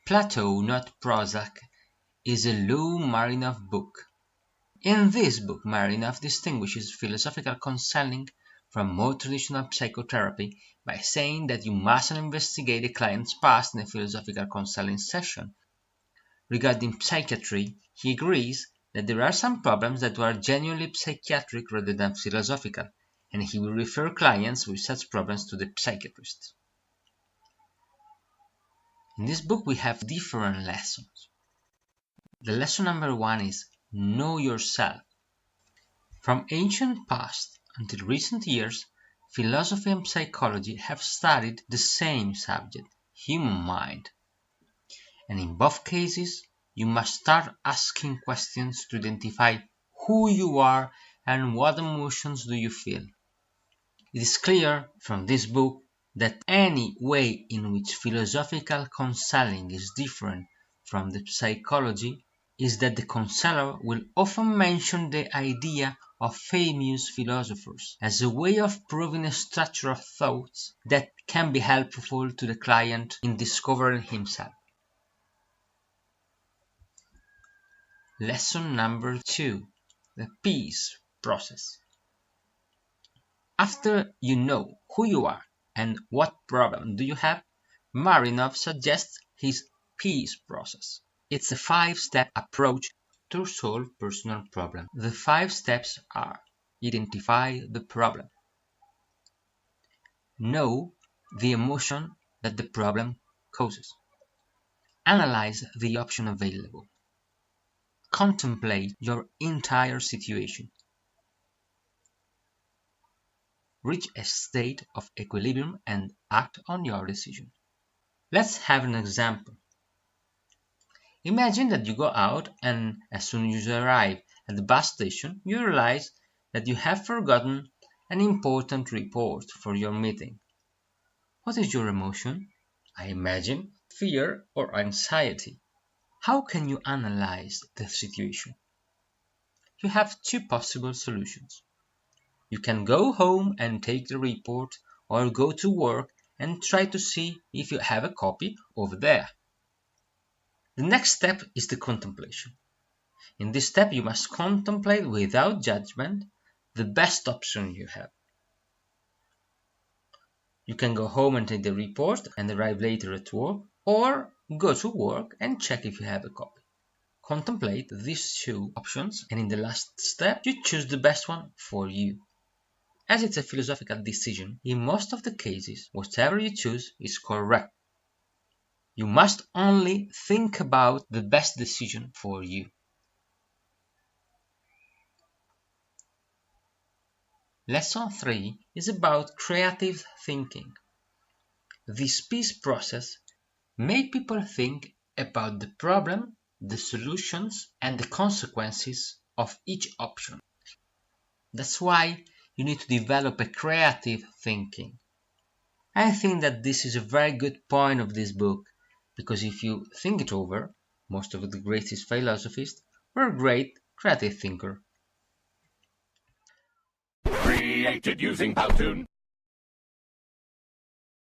Plato, not Prozac, is a Lou Marinov book. In this book, Marinov distinguishes philosophical counseling from more traditional psychotherapy by saying that you mustn't investigate a client's past in a philosophical counseling session. Regarding psychiatry, he agrees that there are some problems that are genuinely psychiatric rather than philosophical, and he will refer clients with such problems to the psychiatrist. In this book, we have different lessons. The lesson number 1 is know yourself. From ancient past until recent years, philosophy and psychology have studied the same subject, human mind. And in both cases, you must start asking questions to identify who you are and what emotions do you feel. It is clear from this book that any way in which philosophical counseling is different from the psychology is that the counselor will often mention the idea of famous philosophers as a way of proving a structure of thoughts that can be helpful to the client in discovering himself. Lesson number 2. The peace process. After you know who you are and what problem do you have, Marinov suggests his peace process. It's a 5-step approach to solve personal problems. The 5 steps are: identify the problem, know the emotion that the problem causes, analyze the option available, contemplate your entire situation, reach a state of equilibrium and act on your decision. Let's have an example. Imagine that you go out and as soon as you arrive at the bus station, you realize that you have forgotten an important report for your meeting. What is your emotion? I imagine fear or anxiety. How can you analyze the situation? You have 2 possible solutions. You can go home and take the report, or go to work and try to see if you have a copy over there. The next step is the contemplation. In this step, you must contemplate without judgment the best option you have. You can go home and take the report and arrive later at work, or go to work and check if you have a copy. Contemplate these 2 options, and in the last step, you choose the best one for you. As it's a philosophical decision, in most of the cases, whatever you choose is correct. You must only think about the best decision for you. Lesson 3 is about creative thinking. This peace process makes people think about the problem, the solutions, and the consequences of each option. That's why you need to develop a creative thinking. I think that this is a very good point of this book, because if you think it over, most of the greatest philosophists were great creative thinkers. Created using Powtoon.